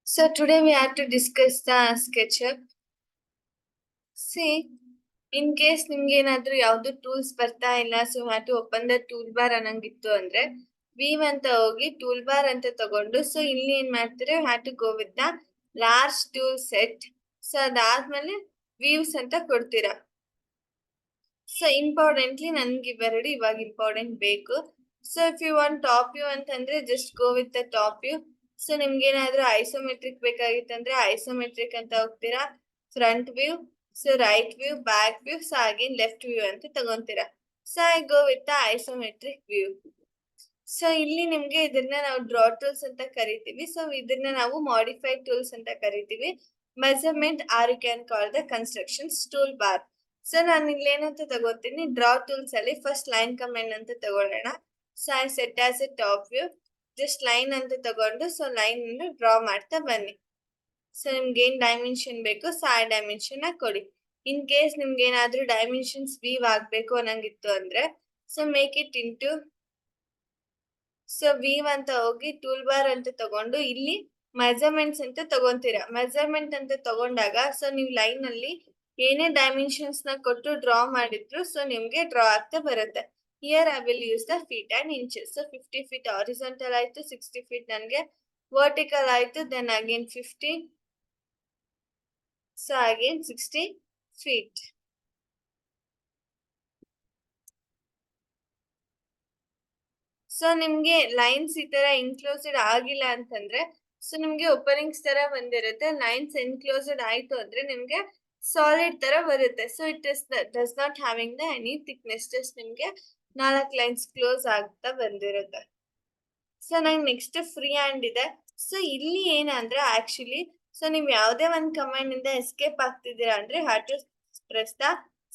So today we have to discuss the SketchUp. See, in case ನಿಮ್ಗೆ ಏನಾದ್ರೂ ಯಾವ್ದು tools ಬರ್ತಾ ಇಲ್ಲ, so have to open the tool bar ಅನ್ನಂಗಿತ್ತು ಅಂದ್ರೆ ವೀವ್ ಅಂತ ಹೋಗಿ ಟೂಲ್ ಬಾರ್ ಅಂತ ತಗೊಂಡು, ಸೊ ಇಲ್ಲಿ ಏನ್ ಮಾಡ್ತೀರಿ, have to go with the large tool set. So ಅದಾದ್ಮೇಲೆ ವೀವ್ಸ್ ಅಂತ ಕೊಡ್ತೀರಾ. ಸೊ ಇಂಪಾರ್ಟೆಂಟ್ಲಿ ನನ್ಗೆ ಇವೆರಡು ಇವಾಗ ಇಂಪಾರ್ಟೆಂಟ್ ಬೇಕು. So if you want top view ಅಂತಂದ್ರೆ just go with the top view. So ನಿಮ್ಗೆ ಏನಾದ್ರೂ ಐಸೋಮೆಟ್ರಿಕ್ ಬೇಕಾಗಿತ್ತಂದ್ರೆ ಐಸೋಮೆಟ್ರಿಕ್ ಅಂತ ಹೋಗ್ತೀರಾ. Front view, so right view, back view, so again left view ಅಂತ ತಗೊಂತೀರಾ. So I go with the isometric view. So ಇಲ್ಲಿ ನಿಮ್ಗೆ ಇದನ್ನ ನಾವು ಡ್ರಾ ಟೂಲ್ಸ್ ಅಂತ ಕರಿತೀವಿ. ಸೊ ಇದನ್ನ ನಾವು ಮಾಡಿಫೈಡ್ ಟೂಲ್ಸ್ ಅಂತ ಕರಿತೀವಿ. Measurement or you can call the constructions tool bar. So ನಾನು ಇಲ್ಲಿ ಏನಂತ ತಗೋತೀನಿ, ಡ್ರಾ ಟೂಲ್ಸ್ ಅಲ್ಲಿ ಫಸ್ಟ್ ಲೈನ್ ಕಮೆಂಡ್ ಅಂತ ತಗೊಳ್ಳೋಣ. So I set as a top view, just line ಅಂತ ತಗೊಂಡು ಸೊ ಲೈನ್ ಡ್ರಾ ಮಾಡ್ತಾ ಬನ್ನಿ. ಸೊ ನಿಮ್ಗೆ ಏನ್ ಡೈಮೆನ್ಷನ್ ಬೇಕು ಸೊ ಆ ಡೈಮೆನ್ಷನ್ ಕೊಡಿ. ಇನ್ ಕೇಸ್ ನಿಮ್ಗೆ ಏನಾದ್ರೂ ಡೈಮೆನ್ಷನ್ಸ್ ವೀವ್ ಆಗ್ಬೇಕು ಅನ್ನಂಗಿತ್ತು ಅಂದ್ರೆ so make it into, so view ಅಂತ ಹೋಗಿ ಟೂಲ್ ಬಾರ್ ಅಂತ ತಗೊಂಡು ಇಲ್ಲಿ ಮೆಜರ್ಮೆಂಟ್ಸ್ ಅಂತ ತಗೊಂತೀರಾ. ಮೆಜರ್ಮೆಂಟ್ ಅಂತ ತಗೊಂಡಾಗ ಸೊ ನೀವು ಲೈನ್ ಅಲ್ಲಿ ಏನೇ ಡೈಮೆನ್ಷನ್ಸ್ ನ ಕೊಟ್ಟು ಡ್ರಾ ಮಾಡಿದ್ರು ಸೊ ನಿಮ್ಗೆ ಡ್ರಾ ಆಗ್ತಾ ಬರುತ್ತೆ. Here I will use the feet and inches. So 50 feet horizontal ಆಯ್ತು, 60 feet ನನ್ಗೆ ವರ್ಟಿಕಲ್ ಆಯ್ತು, then again 50, so again 60 feet. So ನಿಮ್ಗೆ ಲೈನ್ಸ್ ಈ ತರ ಇನ್ಕ್ಲೋಸ್ಡ್ ಆಗಿಲ್ಲ ಅಂತಂದ್ರೆ ಸೊ ನಿಮ್ಗೆ ಓಪನಿಂಗ್ಸ್ ತರ ಬಂದಿರುತ್ತೆ. ಲೈನ್ಸ್ ಎನ್ಕ್ಲೋಸ್ಡ್ ಆಯ್ತು ಅಂದ್ರೆ ನಿಮ್ಗೆ ಸಾಲಿಡ್ ತರ ಬರುತ್ತೆ. So it is does not having the any thickness, just ನಿಮ್ಗೆ 4 ಲೈನ್ಸ್ ಕ್ಲೋಸ್ ಆಗ್ತಾ ಬಂದಿರುತ್ತೆ. ಸೊ ನಂಗೆ ನೆಕ್ಸ್ಟ್ ಫ್ರೀ ಹ್ಯಾಂಡ್ ಇದೆ. ಸೊ ಇಲ್ಲಿ ಏನಂದ್ರೆ ಆಕ್ಚುಲಿ ಸೊ ನೀವ್ ಯಾವ್ದೇ ಒಂದ್ ಕಮಾಂಡ್ ಇಂದ ಎಸ್ಕೇಪ್ ಆಗ್ತಿದ್ದೀರಾ ಅಂದ್ರೆ have to press the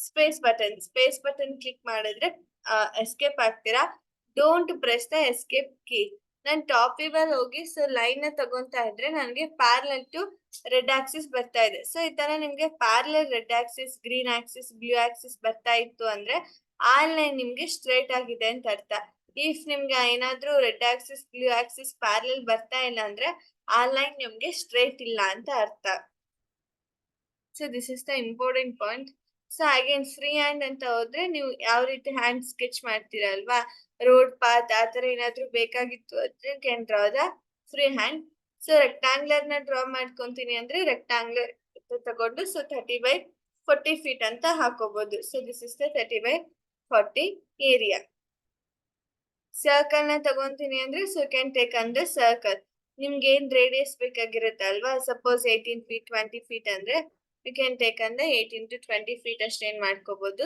space button. Space button click ಮಾಡಿದ್ರೆ ಎಸ್ಕೇಪ್ ಆಗ್ತೀರಾ. Don't press the escape key. ನಾನ್ ಟಾಪ್ ವ್ಯೂ ಅಲ್ಲಿ ಹೋಗಿ ಸೊ ಲೈನ್ ನ ತಗೊಂತಾ ಇದ್ರೆ ನನ್ಗೆ ಪ್ಯಾರಲಲ್ ಟು ರೆಡ್ ಆಕ್ಸಿಸ್ ಬರ್ತಾ ಇದೆ. ಸೊ ಈ ತರ ನಿಮ್ಗೆ parallel red Axis, green Axis, blue Axis ಬರ್ತಾ ಇತ್ತು ಅಂದ್ರೆ ಆ ಲೈನ್ ನಿಮ್ಗೆ ಸ್ಟ್ರೇಟ್ ಆಗಿದೆ ಅಂತ ಅರ್ಥ. ಇಫ್ ನಿಮ್ಗೆ ಏನಾದ್ರೂ red Axis, blue Axis parallel ಬರ್ತಾ ಇಲ್ಲ ಅಂದ್ರೆ ಆ ಲೈನ್ ನಿಮ್ಗೆ ಸ್ಟ್ರೇಟ್ ಇಲ್ಲ ಅಂತ ಅರ್ಥ. So this is the important point. So again free hand ಅಂತ ಹೋದ್ರೆ ನೀವು ಯಾವ ರೀತಿ ಹ್ಯಾಂಡ್ ಸ್ಕೆಚ್ ಮಾಡ್ತೀರಲ್ವಾ, ರೋಡ್ ಪಾತ್ ಆತರ ಏನಾದ್ರೂ ಬೇಕಾಗಿತ್ತು ಅಂದ್ರೆ can draw the free hand. So rectangular ನ ಡ್ರಾ ಮಾಡ್ಕೊಂತೀನಿ ಅಂದ್ರೆ ರೆಕ್ಟಾಂಗ್ಲರ್ ತಗೊಂಡು ಸೊ 30/40 feet ಅಂತ ಹಾಕೋಬಹುದು. So this is the 30/40 area. Circle ನ ತಗೊಂತೀನಿ ಅಂದ್ರೆ so can take under circle. ನಿಮ್ಗೆ ಏನ್ ರೇಡಿಯಸ್ ಬೇಕಾಗಿರುತ್ತೆ ಅಲ್ವಾ, ಸಪೋಸ್ 18 feet 20 feet ಅಂದ್ರೆ ಯು ಕ್ಯಾನ್ ಟೇಕ್ ಅಂದ್ರೆ 18 to 20 feet ಅಷ್ಟೇನ್ ಮಾಡ್ಕೋಬಹುದು.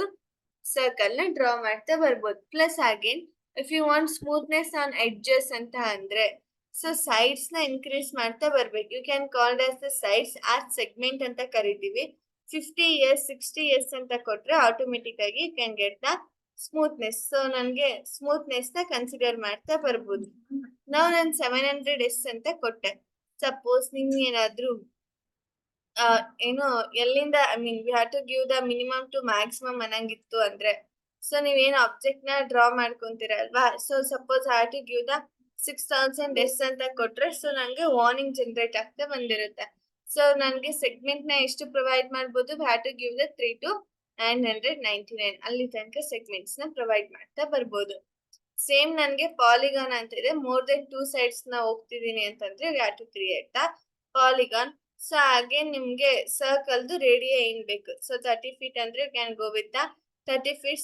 ಸರ್ಕಲ್ ನ ಡ್ರಾ ಮಾಡ್ತಾ ಬರ್ಬೋದು. Plus again if you want smoothness on edges ಅಂತ ಅಂದ್ರೆ ಸೊ ಸೈಡ್ಸ್ ನ ಇನ್ಕ್ರೀಸ್ ಮಾಡ್ತಾ ಬರ್ಬೇಕು. You can called as the sides or segment ಅಂತ ಕರಿತೀವಿ. 50 years 60 years ಅಂತ ಕೊಟ್ರೆ ಆಟೋಮೆಟಿಕ್ ಆಗಿ you can get the smoothness. So ನನ್ಗೆ ಸ್ಮೂತ್ನೆಸ್ ನ ಕನ್ಸಿಡರ್ ಮಾಡ್ತಾ ಬರ್ಬೋದು. ನಾವು ನಾನು 700s ಅಂತ ಕೊಟ್ಟೆ. ಸಪೋಸ್ ನಿಮ್ಗೆ ಏನಾದ್ರೂ ಏನು ಎಲ್ಲಿಂದ I mean we have to give the minimum to maximum ಅನ್ನಂಗಿತ್ತು ಅಂದ್ರೆ ಸೊ ನೀವೇನು ಆಬ್ಜೆಕ್ಟ್ ನ ಡ್ರಾ ಮಾಡ್ಕೊಂತೀರಲ್ವಾ, so suppose have to give the 6000s ಅಂತ ಕೊಟ್ರೆ ಸೊ ನಂಗೆ ವಾರ್ನಿಂಗ್ ಜನರೇಟ್ ಆಗ್ತಾ ಬಂದಿರುತ್ತೆ. ಸೊ ನನ್ಗೆ ಸೆಗ್ಮೆಂಟ್ ನ ಎಷ್ಟು ಪ್ರೊವೈಡ್ ಮಾಡ್ಬೋದು, have to give the 3 to 999 ಅಲ್ಲಿ ತನಕ ಸೆಗ್ಮೆಂಟ್ಸ್ ನ ಪ್ರೊವೈಡ್ ಮಾಡ್ತಾ ಬರ್ಬೋದು. ಸೇಮ್ ನನ್ಗೆ ಪಾಲಿಗಾನ್ ಅಂತ ಇದೆ, ಮೋರ್ ದೆನ್ 2 sides ನ ಹೋಗ್ತಿದೀನಿ ಅಂತಂದ್ರೆ have to create the polygon. So ಹಾಗೆ ನಿಮ್ಗೆ ಸರ್ಕಲ್ದು ರೇಡಿಯಾ ಏನ್ ಬೇಕು, ಸೊ 30 feet ಅಂದ್ರೆ can go with the 30 feet.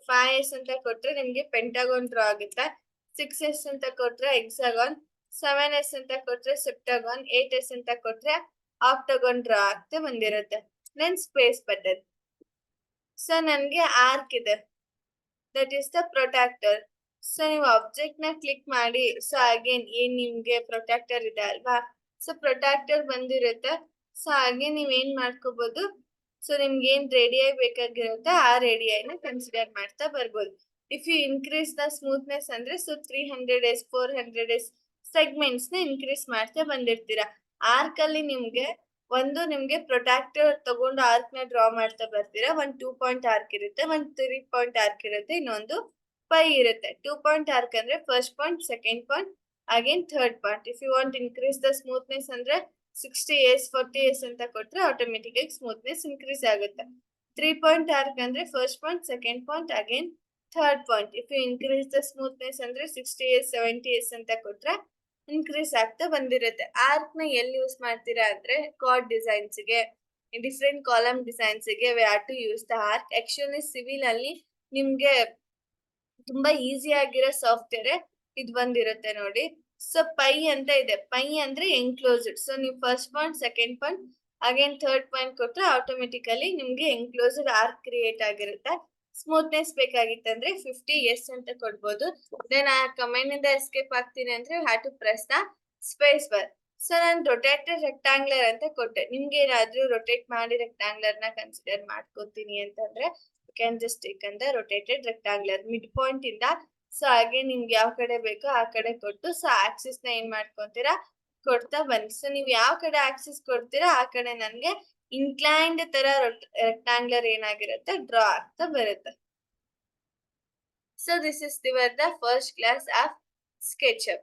5s ಅಂತ ಕೊಟ್ರೆ ನಿಮ್ಗೆ ಪೆಂಟಾಗೋನ್ ಡ್ರಾ ಆಗುತ್ತೆ. 6s ಅಂತ ಕೊಟ್ರೆ ಎಕ್ಸಾಗಾನ್, 7s ಅಂತ ಕೊಟ್ರೆ ಸೆಪ್ಟಾಗಾನ್, 8s ಅಂತ ಕೊಟ್ರೆ ಆಕ್ಟಾಗಾನ್ ಡ್ರಾ ಆಗ್ತಾ ಬಂದಿರುತ್ತೆ. Then space button. ಸೊ ನನ್ಗೆ ಆರ್ಕ್ ಇದೆ, that is the protractor. So ನೀವು ಆಬ್ಜೆಕ್ಟ್ ನ ಕ್ಲಿಕ್ ಮಾಡಿ ಸೊ ಅಗೇನ್ ಏನ್ ನಿಮ್ಗೆ ಪ್ರೊಟ್ರಾಕ್ಟರ್ ಇದೆ ಅಲ್ವಾ, ಸೊ ಪ್ರೊಟ್ರಾಕ್ಟರ್ ಬಂದಿರುತ್ತೆ. ಸೊ ಹಾಗೆ ನೀವ್ ಏನ್ ಮಾಡ್ಕೋಬಹುದು, ಸೊ ನಿಮ್ಗೆ ಏನ್ ರೇಡಿಯೈ ಬೇಕಾಗಿರುತ್ತೆ ಆ ರೇಡಿಯೈನ ಕನ್ಸಿಡರ್ ಮಾಡ್ತಾ ಬರ್ಬೋದು. If you increase the smoothness ಅಂದ್ರೆ ಸೊ 300s 400s ಸೆಗ್ಮೆಂಟ್ಸ್ ನ ಇನ್ಕ್ರೀಸ್ ಮಾಡ್ತಾ ಬಂದಿರ್ತೀರಾ. ಆರ್ಕ್ ಅಲ್ಲಿ ನಿಮ್ಗೆ ಪ್ರೊಟ್ರಾಕ್ಟರ್ ತಗೊಂಡು ಆರ್ಕ್ ನ ಡ್ರಾ ಮಾಡ್ತಾ ಬರ್ತೀರಾ. ಒಂದ್ 2 point ಆರ್ಕ್ ಇರುತ್ತೆ, ಒಂದ್ 3 point ಆರ್ಕ್ ಇರುತ್ತೆ, ಇನ್ನೊಂದು ಪೈ ಇರುತ್ತೆ. 2 point ಆರ್ಕ್ ಅಂದ್ರೆ first point, second point, again third point. If you want increase the smoothness ಅಂದ್ರೆ 60 years 40 years ಅಂತ ಕೊಟ್ರೆ ಆಟೋಮೆಟಿಕ್ ಆಗಿ ಸ್ಮೂತ್ನೆಸ್ ಇನ್ಕ್ರೀಸ್ ಆಗುತ್ತೆ. 3 ಪಾಯಿಂಟ್ ಆರ್ಕ್ ಅಂದ್ರೆ first point, second point, again third point. If you increase the smoothness ಅಂದ್ರೆ 60 years 70 years ಅಂತ ಕೊಟ್ರೆ increase ಆಗ್ತಾ ಬಂದಿರುತ್ತೆ. ಆರ್ಕ್ ನ ಎಲ್ಲಿ ಯೂಸ್ ಮಾಡ್ತೀರಾ ಅಂದ್ರೆ ಕಾರ್ಡ್ ಡಿಸೈನ್ಸ್ ಗೆ, ಡಿಫ್ರೆಂಟ್ ಕಾಲಮ್ ಡಿಸೈನ್ಸ್ ಗೆ we have to use the arc. Actually civil ಅಲ್ಲಿ ನಿಮ್ಗೆ ತುಂಬಾ ಈಸಿ ಆಗಿರೋ ಸಾಫ್ಟ್ವೇರ್ ಇದು ಬಂದಿರುತ್ತೆ ನೋಡಿ. ಸೊ ಪೈ ಅಂತ ಇದೆ. ಪೈ ಅಂದ್ರೆ ಎನ್ಕ್ಲೋಸ್ಡ್. ಸೊ ನೀವು first point, second point, again third point ಕೊಟ್ರೆ ಆಟೋಮೆಟಿಕಲಿ ನಿಮ್ಗೆ ಎನ್ಕ್ಲೋಸ್ಡ್ ಆರ್ಕ್ ಕ್ರಿಯೇಟ್ ಆಗಿರುತ್ತೆ. ಸ್ಮೂತ್ನೆಸ್ ಬೇಕಾಗಿತ್ತಂದ್ರೆ 50 ಎಸ್ ಅಂತ ಕೊಡ್ಬೋದು. ದೆನ್ ಆ ಕಮೆಂಡ್ ಇಂದ ಎಸ್ಕೇಪ್ ಆಗ್ತೀನಿ ಅಂದ್ರೆ have to press the space bar. So ನಾನು ರೊಟೇಟೆಡ್ ರೆಕ್ಟಾಂಗ್ಯುಲರ್ ಅಂತ ಕೊಟ್ಟೆ. ನಿಮ್ಗೆ ಏನಾದ್ರೂ ರೊಟೇಟ್ ಮಾಡಿ ರೆಕ್ಟಾಂಗ್ಯುಲರ್ ನ ಕನ್ಸಿಡರ್ ಮಾಡ್ಕೋತೀನಿ ಅಂತಂದ್ರೆ ಕ್ಯಾನ್ ಜಸ್ಟ್ ಟೇಕ್ ಅಂದ ರೊಟೇಟೆಡ್ ರೆಕ್ಟಾಂಗ್ಯುಲರ್ ಮಿಡ್ ಪಾಯಿಂಟ್ ಇಂದ. ಸೊ ಹಾಗೆ ನಿಮ್ಗೆ ಯಾವ ಕಡೆ ಬೇಕೋ ಆ ಕಡೆ ಕೊಟ್ಟು ಸೊ ಆಕ್ಸಿಸ್ ನ ಏನ್ ಮಾಡ್ಕೊಂತೀರಾ ಕೊಡ್ತಾ ಬನ್ನಿ. ಸೊ ನೀವ್ ಯಾವ ಕಡೆ ಆಕ್ಸಿಸ್ ಕೊಡ್ತೀರಾ ಆ ಕಡೆ ನನ್ಗೆ ಇನ್ಕ್ಲೈನ್ಡ್ ತರ ರೆಕ್ಟಾಂಗ್ಯುಲರ್ ಏನಾಗಿರುತ್ತೆ ಡ್ರಾ ಆಗ್ತಾ ಬರುತ್ತೆ. So this is the first class of SketchUp.